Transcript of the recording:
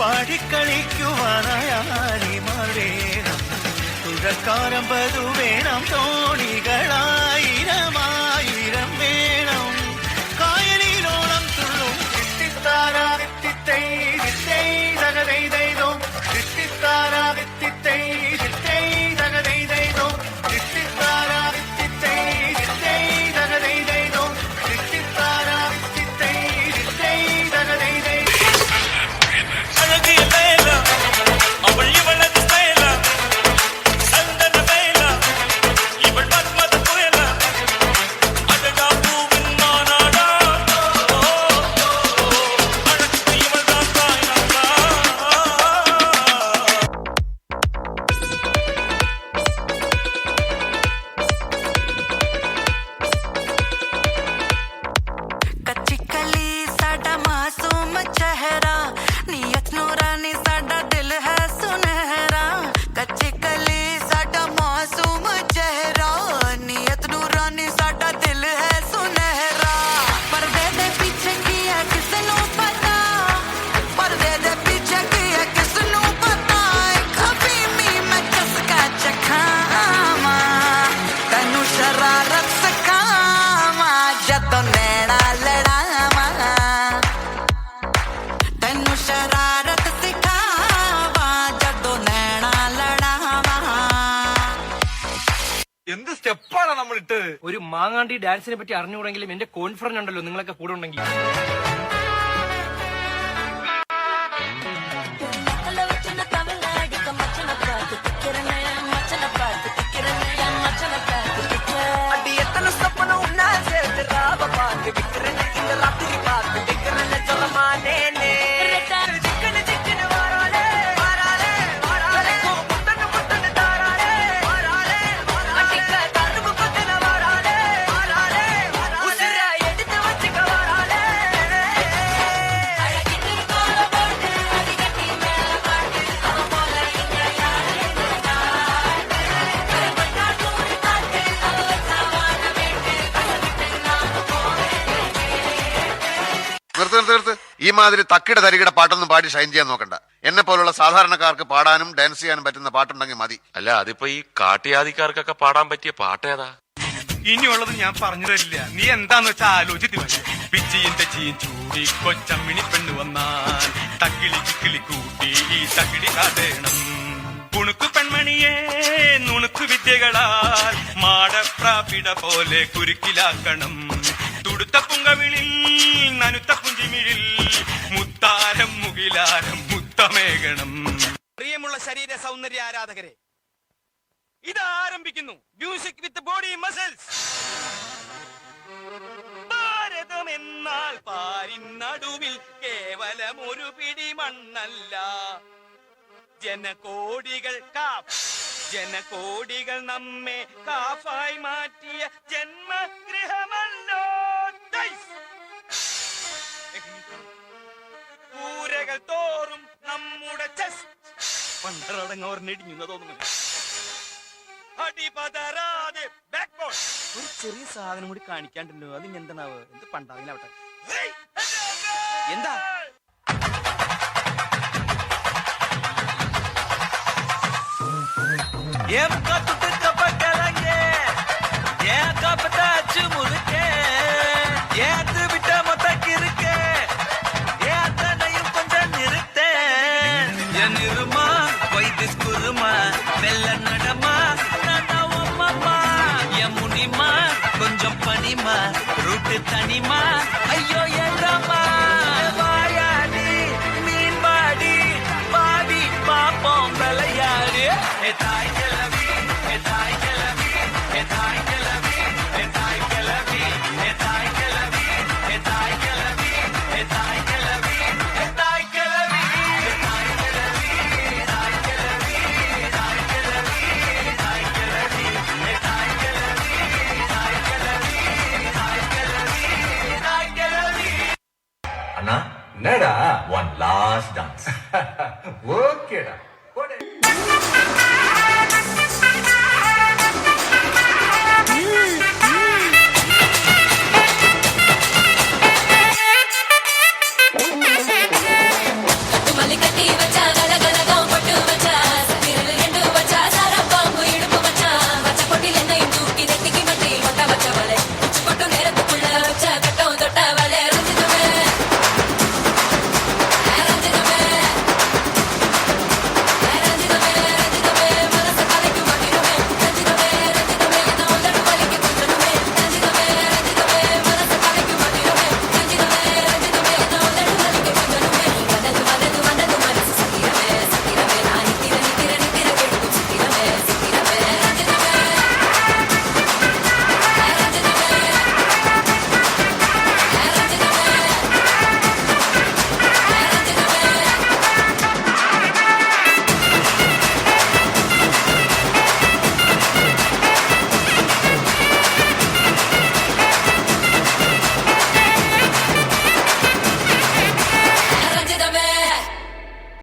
പാടിക്കളിക്കുവാനായാലിമാർ വേണം, തുഴക്കാരമ്പതു വേണം, തോണികളായിരമായിരം വേണം, കായലിലോളം തുള്ളും തിത്തിത്താരാ തിത്തിത്തൈ തിത്തൈ തകതൈതൈതോ, തിത്തിത്താരാ തിത്തിത്തൈ തിത്തൈ തകതൈതൈതോ, തിത്തിത്താരാ തിത്തിത്തൈ തിത്തൈ തകതൈതൈതോ, തിത്തിത്താരാ തിത്തിത്തൈ തിത്തൈ തകതൈതൈതോ. അഴകിയ വേല അവൾ ഇവളത് വേല, സന്തന വേല ഇവൾ മന്മത പുയല, അഴകാ പൂവിൻ മാനാടാ, അഴക് ഇവൾ தான் தாய்நாடா. कच्ची कली साडा मासूम चेहरा, नियत नूरानी साडा दिल है सुनहरा। कच्ची कली साडा मासूम चेहरा, नियत नूरानी साडा दिल है सुनहरा। पर्दे दे पीछे की है किसनू पता, पर्दे दे पीछे की है किसनू पता। कभी मी मैं चसका चखावा, तैनू शरारत सिखावा, जदों नैना लड़ावा, तैनू शरारत सिखावा, जदों नैना लड़ावा। എന്ത് സ്റ്റെപ്പാണ് നമ്മൾ ഇട്ടത്? ഒരു മാങ്ങാണ്ടി ഡാൻസിനെ പറ്റി അറിഞ്ഞുകൂടെങ്കിലും എന്റെ കോൺഫിഡൻസ് ഉണ്ടല്ലോ നിങ്ങളൊക്കെ കൂടെ ഉണ്ടെങ്കിൽ. നിർത്ത്. ഈ മാതിരി തക്കിടെ തരികിടെ പാട്ടൊന്നും പാടി ഷൈൻ ചെയ്യാൻ നോക്കണ്ട. എന്നെ പോലുള്ള സാധാരണക്കാർക്ക് പാടാനും ഡാൻസ് ചെയ്യാനും പറ്റുന്ന പാട്ടുണ്ടെങ്കിൽ മതി. അല്ല, അതിപ്പോ ഈ കാട്ടിയാദിക്കാർക്കൊക്കെ പാടാൻ പറ്റിയ പാട്ടേതാ? ഇനിയുള്ളത് ഞാൻ പറഞ്ഞു തരില്ല, നീ എന്താന്ന് വെച്ചാ ആലോചിച്ച് പിച്ചിയും തെച്ചിയും ചൂടി കൊച്ചമ്മിണി പെണ്ണു വന്നാൽ തക്കിളി ചിക്കിളി കൂട്ടി തക്കിടി കാതേണം. കുണുക്കു പെൺമണിയെ നുണുക്കു വിദ്യകളാൽ മാടപ്രാപിട പോലെ കുരുക്കിലാക്കണം. തുടുത്ത പുങ്കവിളിൽ നനുത്ത പുഞ്ചിമിഴിൽ മുത്താരം മുകിലാരം മുത്തമേകണം. പ്രിയമുള്ള ശരീര സൗന്ദര്യ ആരാധകരെ, ഇത് ആരംഭിക്കുന്നു മ്യൂസിക് വിത്ത് ബോഡി മസിൽസ്. ഭാരതം എന്നാൽ പാരിൻ നടുവിൽ കേവലം ഒരു പിടി മണ്ണല്ല, ജനകോടികൾ ജനകോടികൾ നമ്മെ കാഫായി മാറ്റിയ ജന്മഗൃഹമല്ലോ. കൂരകൾ തോറും നമ്മുടെ പണ്ടടങ്ങോർന്നിടിഞ്ഞു തോന്നുന്നു. അടിപതരാതെ ബാക്ക് ബോൾ. ഒരു ചെറിയ സാധനം കൂടി കാണിക്കാണ്ടല്ലോ, അതിന് എന്താണാവ്? എന്ത് പണ്ടാവില്ലാവട്ടെ. എന്താ கொஞ்சம் பனிமா ரூட்டு தனிமா, ஐயோ ஏறாமா வாயாடி மீன்பாடி பாடி பாப்போம் விளையாடு. தாய் கிளவி தாய் கிளவி தாய் கிளவி தாய் கிளவி தாய் கிளவி தாய் கிளவி தாய் கிளவி தாய் கிளவி தாய் கிளவி தாய் கிளவி தாய் கிளவி தாய் கிளவி தாய் கிளவி தாய் கிளவி தாய் கிளவி தாய் கிளவி. அண்ணா என்னடா ஒன் லாஸ்ட் டான்ஸ். ஓகேடா போடு. மல்லிகை கட்டி வச்சாத